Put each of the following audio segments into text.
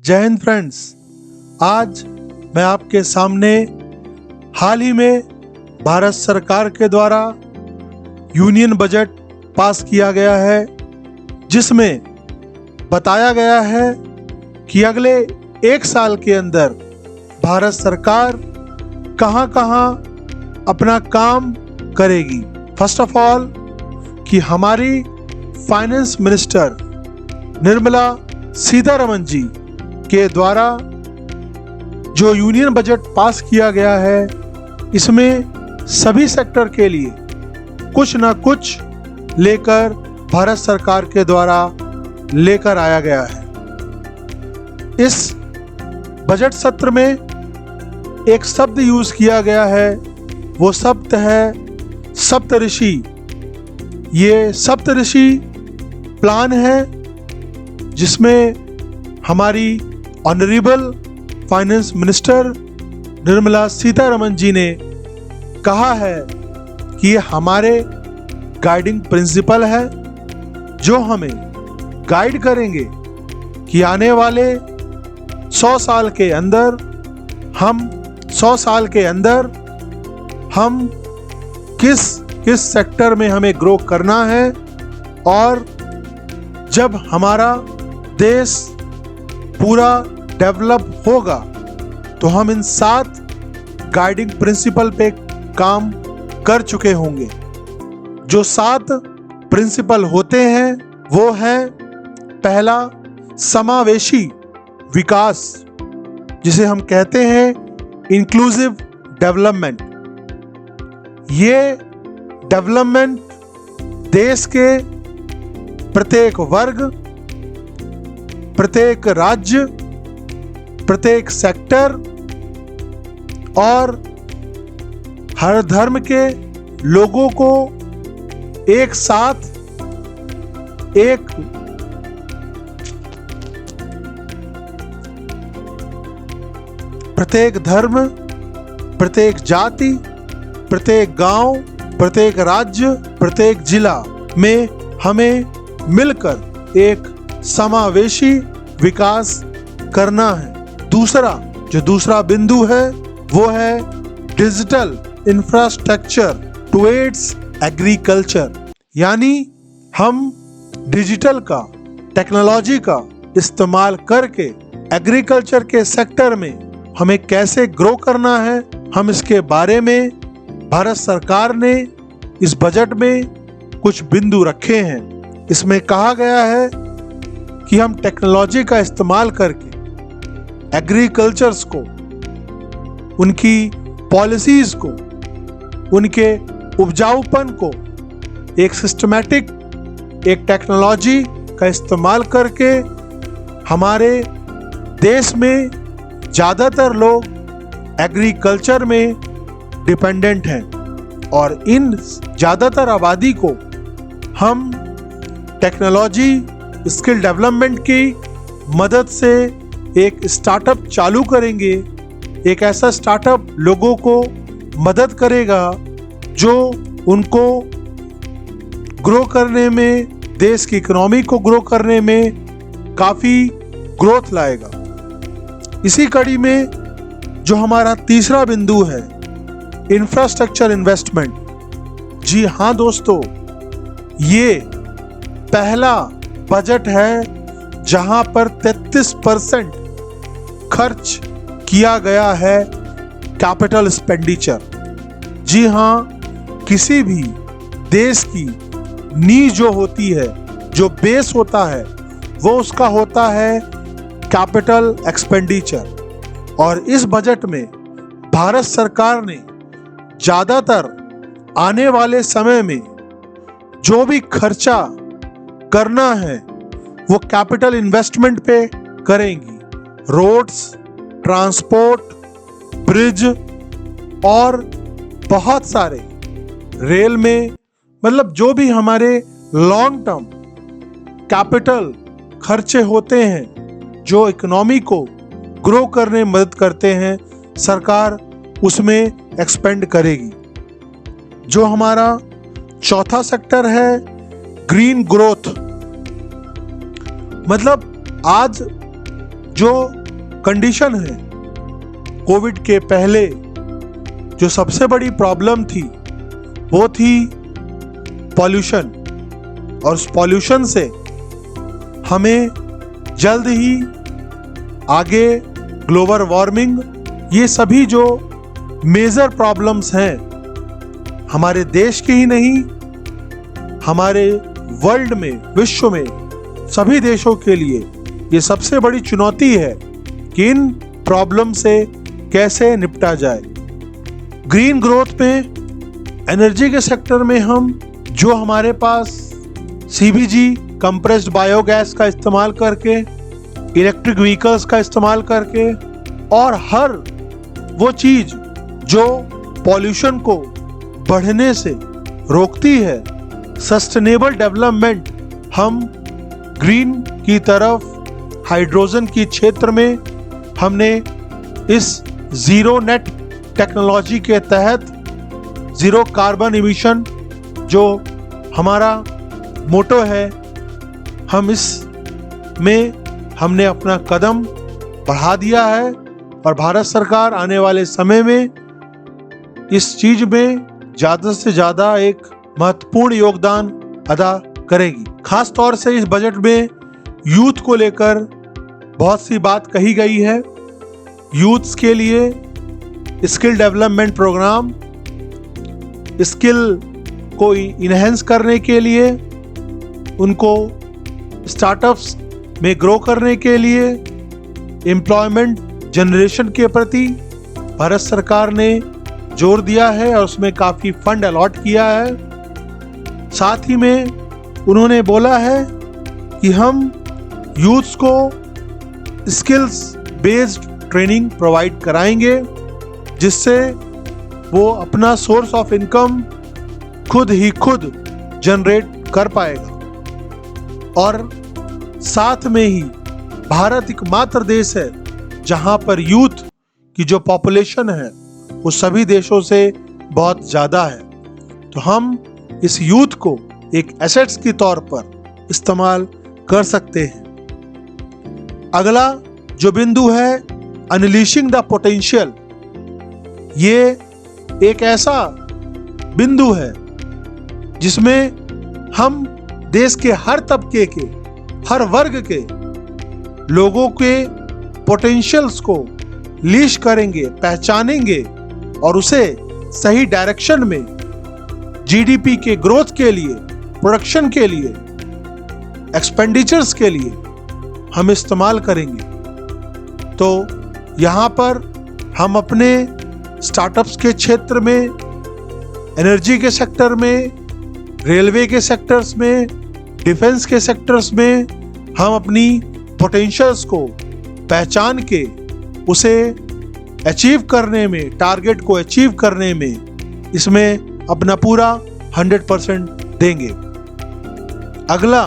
जय हिंद फ्रेंड्स। आज मैं आपके सामने हाल ही में भारत सरकार के द्वारा यूनियन बजट पास किया गया है, जिसमें बताया गया है कि अगले 1 साल के अंदर भारत सरकार कहां-कहां अपना काम करेगी। फर्स्ट ऑफ ऑल कि हमारी फाइनेंस मिनिस्टर निर्मला सीतारमण जी के द्वारा जो यूनियन बजट पास किया गया है, इसमें सभी सेक्टर के लिए कुछ ना कुछ लेकर भारत सरकार के द्वारा लेकर आया गया है। इस बजट सत्र में एक शब्द यूज किया गया है, वो शब्द है सप्तऋषि। ये सप्तऋषि प्लान है जिसमें हमारी honourable finance minister Nirmala Sitharaman ji ने कहा है कि ये हमारे गाइडिंग प्रिंसिपल है, जो हमें गाइड करेंगे कि आने वाले 100 साल के अंदर हम किस सेक्टर में हमें ग्रो करना है, और जब हमारा देश पूरा डेवलप होगा तो हम इन 7 गाइडिंग प्रिंसिपल पे काम कर चुके होंगे। जो 7 प्रिंसिपल होते हैं वो है, पहला समावेशी विकास, जिसे हम कहते हैं इंक्लूसिव डेवलपमेंट। ये डेवलपमेंट देश के प्रत्येक वर्ग, प्रत्येक राज्य, प्रत्येक सेक्टर और हर धर्म के लोगों को एक साथ एक प्रत्येक धर्म, प्रत्येक जाति, प्रत्येक गांव, प्रत्येक राज्य, प्रत्येक जिला में हमें मिलकर एक समावेशी विकास करना है। दूसरा बिंदु है वो है डिजिटल इंफ्रास्ट्रक्चर टुवर्ड्स एग्रीकल्चर, यानी हम डिजिटल का, टेक्नोलॉजी का इस्तेमाल करके एग्रीकल्चर के सेक्टर में हमें कैसे ग्रो करना है, हम इसके बारे में भारत सरकार ने इस बजट में कुछ बिंदु रखे हैं। इसमें कहा गया है कि हम टेक्नोलॉजी का इस्तेमाल करके एग्रीकल्चर्स को, उनकी पॉलिसीज को, उनके उपजाऊपन को एक सिस्टमैटिक, एक टेक्नोलॉजी का इस्तेमाल करके हमारे देश में ज़्यादातर लोग एग्रीकल्चर में डिपेंडेंट हैं, और इन ज़्यादातर आबादी को हम टेक्नोलॉजी स्किल डेवलपमेंट की मदद से एक स्टार्टअप चालू करेंगे। एक ऐसा स्टार्टअप लोगों को मदद करेगा जो उनको ग्रो करने में, देश की इकोनॉमी को ग्रो करने में काफ़ी ग्रोथ लाएगा। इसी कड़ी में जो हमारा तीसरा बिंदु है, इंफ्रास्ट्रक्चर इन्वेस्टमेंट। जी हाँ दोस्तों, ये पहला बजट है जहां पर 33% खर्च किया गया है कैपिटल एक्सपेंडिचर। जी हाँ, किसी भी देश की नींव जो होती है, जो बेस होता है, वो उसका होता है कैपिटल एक्सपेंडिचर। और इस बजट में भारत सरकार ने ज़्यादातर आने वाले समय में जो भी खर्चा करना है वो कैपिटल इन्वेस्टमेंट पे करेंगी। रोड्स, ट्रांसपोर्ट, ब्रिज और बहुत सारे रेल में, मतलब जो भी हमारे लॉन्ग टर्म कैपिटल खर्चे होते हैं जो इकोनॉमी को ग्रो करने में मदद करते हैं, सरकार उसमें एक्सपेंड करेगी। जो हमारा चौथा सेक्टर है ग्रीन ग्रोथ, मतलब आज जो कंडीशन है, कोविड के पहले जो सबसे बड़ी प्रॉब्लम थी वो थी पॉल्यूशन, और उस पॉल्यूशन से हमें जल्द ही आगे ग्लोबल वार्मिंग, ये सभी जो मेजर प्रॉब्लम्स हैं हमारे देश के ही नहीं, हमारे वर्ल्ड में, विश्व में सभी देशों के लिए ये सबसे बड़ी चुनौती है कि इन प्रॉब्लम से कैसे निपटा जाए। ग्रीन ग्रोथ में, एनर्जी के सेक्टर में हम जो हमारे पास CBG कंप्रेस्ड बायोगैस का इस्तेमाल करके, इलेक्ट्रिक व्हीकल्स का इस्तेमाल करके, और हर वो चीज जो पॉल्यूशन को बढ़ने से रोकती है, सस्टेनेबल डेवलपमेंट, हम ग्रीन की तरफ, हाइड्रोजन की क्षेत्र में हमने इस जीरो नेट टेक्नोलॉजी के तहत जीरो कार्बन इमिशन जो हमारा मोटो है, हम इस में हमने अपना कदम बढ़ा दिया है, और भारत सरकार आने वाले समय में इस चीज में ज्यादा से ज्यादा एक महत्वपूर्ण योगदान अदा करेगी। खास तौर से इस बजट में यूथ को लेकर बहुत सी बात कही गई है। यूथ्स के लिए स्किल डेवलपमेंट प्रोग्राम, स्किल को इनहेंस करने के लिए, उनको स्टार्टअप्स में ग्रो करने के लिए, एम्प्लॉयमेंट जनरेशन के प्रति भारत सरकार ने जोर दिया है और उसमें काफी फंड अलॉट किया है। साथ ही में उन्होंने बोला है कि हम यूथ्स को स्किल्स बेस्ड ट्रेनिंग प्रोवाइड कराएंगे, जिससे वो अपना सोर्स ऑफ इनकम खुद जनरेट कर पाएगा। और साथ में ही भारत एकमात्र देश है जहां पर यूथ की जो पॉपुलेशन है वो सभी देशों से बहुत ज्यादा है। तो हम इस यूथ को एक एसेट्स की तौर पर इस्तेमाल कर सकते हैं। अगला जो बिंदु है, अनलीशिंग द पोटेंशियल, ये एक ऐसा बिंदु है जिसमें हम देश के हर तबके के, हर वर्ग के लोगों के पोटेंशियल्स को लीश करेंगे, पहचानेंगे और उसे सही डायरेक्शन में GDP के ग्रोथ के लिए, प्रोडक्शन के लिए, एक्सपेंडिचर्स के लिए हम इस्तेमाल करेंगे। तो यहाँ पर हम अपने स्टार्टअप्स के क्षेत्र में, एनर्जी के सेक्टर में, रेलवे के सेक्टर्स में, डिफेंस के सेक्टर्स में हम अपनी पोटेंशियल्स को पहचान के उसे अचीव करने में, टारगेट को अचीव करने में इसमें अपना पूरा 100% देंगे। अगला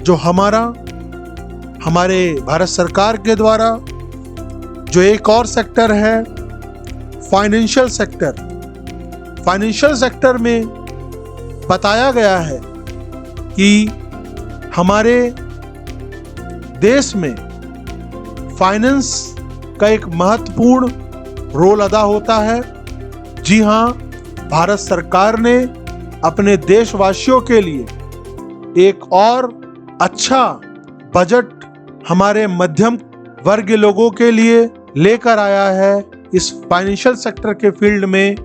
जो हमारे भारत सरकार के द्वारा जो एक और सेक्टर है, फाइनेंशियल सेक्टर। फाइनेंशियल सेक्टर में बताया गया है कि हमारे देश में फाइनेंस का एक महत्वपूर्ण रोल अदा होता है। जी हाँ, भारत सरकार ने अपने देशवासियों के लिए एक और अच्छा बजट हमारे मध्यम वर्ग के लोगों के लिए लेकर आया है। इस फाइनेंशियल सेक्टर के फील्ड में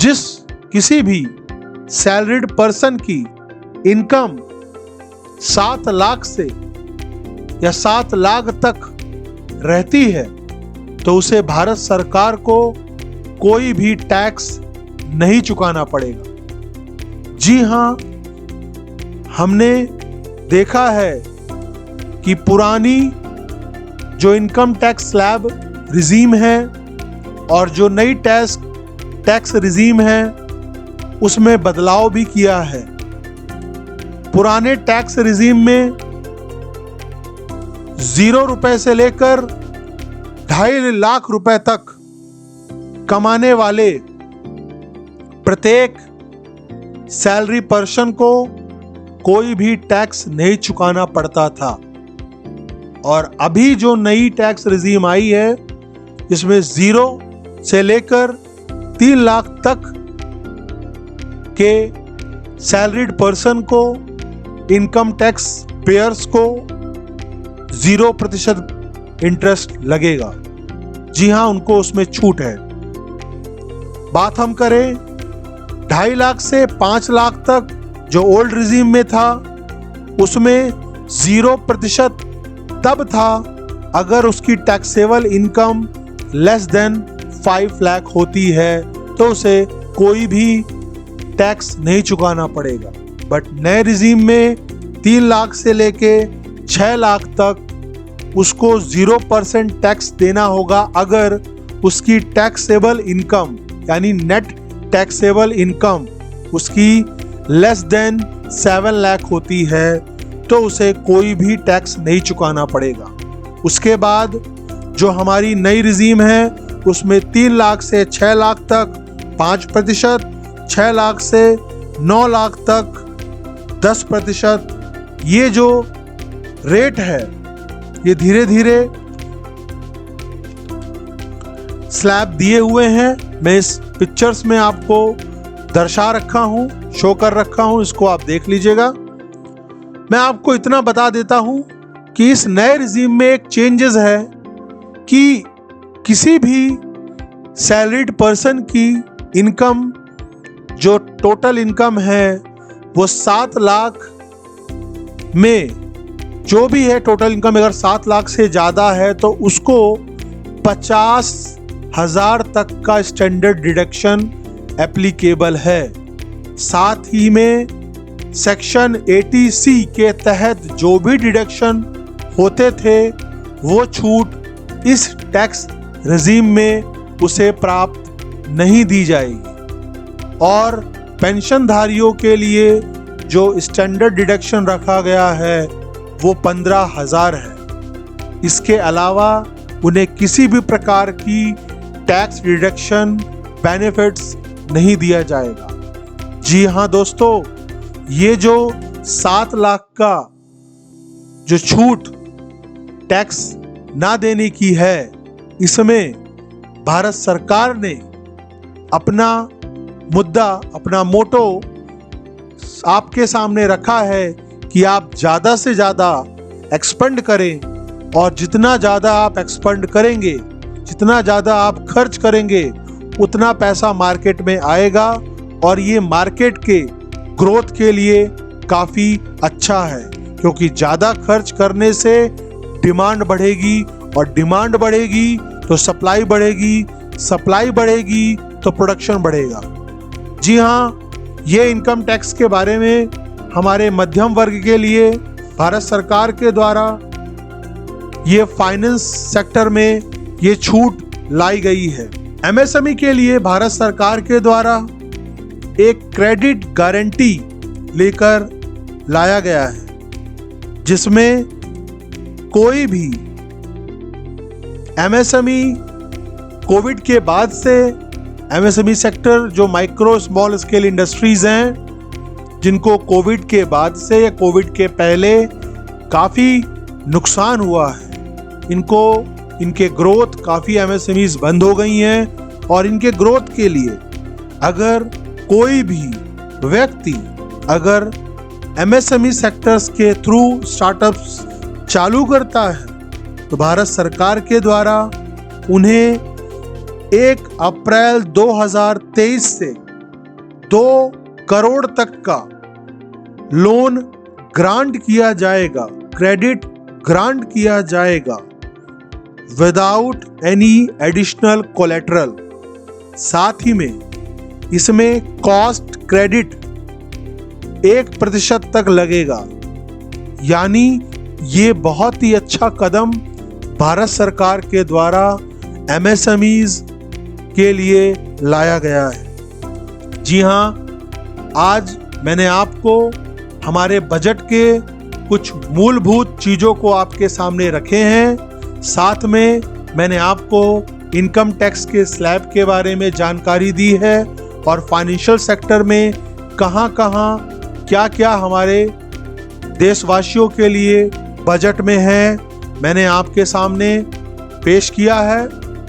जिस किसी भी सैलरीड पर्सन की इनकम 7 लाख से या 7 लाख तक रहती है तो उसे भारत सरकार को कोई भी टैक्स नहीं चुकाना पड़ेगा। जी हाँ, हमने देखा है कि पुरानी जो इनकम टैक्स स्लैब रिजीम है और जो नई टैक्स रिजीम है उसमें बदलाव भी किया है। पुराने टैक्स रिजीम में 0 रुपए से लेकर 2.5 लाख रुपए तक कमाने वाले प्रत्येक सैलरी पर्सन को कोई भी टैक्स नहीं चुकाना पड़ता था। और अभी जो नई टैक्स रिजीम आई है इसमें 0 से लेकर 3 लाख तक के सैलरीड पर्सन को, इनकम टैक्स पेयर्स को 0% इंटरेस्ट लगेगा। जी हां, उनको उसमें छूट है। बात हम करें 2.5 लाख से 5 लाख तक जो ओल्ड रिजीम में था, उसमें 0% तब था अगर उसकी taxable income less than 5 lakh होती है तो उसे कोई भी टैक्स नहीं चुकाना पड़ेगा। बट नए रिजीम में 3 लाख से लेके 6 लाख तक उसको 0% टैक्स देना होगा अगर उसकी टैक्सेबल इनकम यानी नेट टैक्सेबल इनकम उसकी लेस देन 7 लाख होती है तो उसे कोई भी टैक्स नहीं चुकाना पड़ेगा। उसके बाद जो हमारी नई रिजीम है उसमें 3 लाख से 6 लाख तक 5%, 6 लाख से 9 लाख तक 10%। ये जो रेट है ये धीरे धीरे स्लैब दिए हुए हैं। मैं इस पिक्चर्स में आपको दर्शा रखा हूं, शो कर रखा हूं, इसको आप देख लीजिएगा। मैं आपको इतना बता देता हूं कि इस नए रिजीम में एक चेंजेस है कि किसी भी सैलरीड पर्सन की इनकम जो टोटल इनकम है वो 7 लाख में जो भी है टोटल इनकम अगर 7 लाख से ज़्यादा है तो उसको 50,000 तक का स्टैंडर्ड डिडक्शन एप्लीकेबल है। साथ ही में सेक्शन 80C के तहत जो भी डिडक्शन होते थे वो छूट इस टैक्स रिजीम में उसे प्राप्त नहीं दी जाएगी। और पेंशनधारियों के लिए जो स्टैंडर्ड डिडक्शन रखा गया है वो 15,000 है। इसके अलावा उन्हें किसी भी प्रकार की टैक्स डिडक्शन बेनिफिट्स नहीं दिया जाएगा। जी हाँ दोस्तों, ये जो 7 लाख का जो छूट टैक्स ना देने की है, इसमें भारत सरकार ने अपना मुद्दा, अपना मोटो आपके सामने रखा है कि आप ज़्यादा से ज़्यादा एक्सपेंड करें और जितना ज़्यादा आप एक्सपेंड करेंगे, जितना ज़्यादा आप खर्च करेंगे उतना पैसा मार्केट में आएगा और ये मार्केट के ग्रोथ के लिए काफ़ी अच्छा है, क्योंकि ज़्यादा खर्च करने से डिमांड बढ़ेगी और डिमांड बढ़ेगी तो सप्लाई बढ़ेगी, सप्लाई बढ़ेगी तो प्रोडक्शन बढ़ेगा। जी हाँ, ये इनकम टैक्स के बारे में हमारे मध्यम वर्ग के लिए भारत सरकार के द्वारा ये फाइनेंस सेक्टर में ये छूट लाई गई है। एमएसएमई के लिए भारत सरकार के द्वारा एक क्रेडिट गारंटी लेकर लाया गया है, जिसमें कोई भी एमएसएमई कोविड के बाद से एमएसएमई सेक्टर जो माइक्रो स्मॉल स्केल इंडस्ट्रीज हैं, जिनको कोविड के बाद से या कोविड के पहले काफ़ी नुकसान हुआ है, इनके ग्रोथ काफ़ी एमएसएमईज बंद हो गई हैं और इनके ग्रोथ के लिए अगर कोई भी व्यक्ति अगर एमएसएमई सेक्टर्स के थ्रू स्टार्टअप्स चालू करता है तो भारत सरकार के द्वारा उन्हें 1 अप्रैल 2023 से 2 करोड़ तक का लोन ग्रांट किया जाएगा, क्रेडिट ग्रांट किया जाएगा विदाउट एनी एडिशनल कोलेटरल। साथ ही में इसमें कॉस्ट क्रेडिट 1% तक लगेगा। यानी ये बहुत ही अच्छा कदम भारत सरकार के द्वारा एमएसएमईज के लिए लाया गया है। जी हाँ, आज मैंने आपको हमारे बजट के कुछ मूलभूत चीज़ों को आपके सामने रखे हैं। साथ में मैंने आपको इनकम टैक्स के स्लैब के बारे में जानकारी दी है और फाइनेंशियल सेक्टर में कहाँ क्या क्या हमारे देशवासियों के लिए बजट में है मैंने आपके सामने पेश किया है।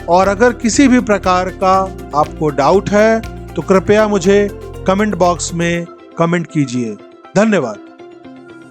और अगर किसी भी प्रकार का आपको डाउट है तो कृपया मुझे कमेंट बॉक्स में कमेंट कीजिए। धन्यवाद।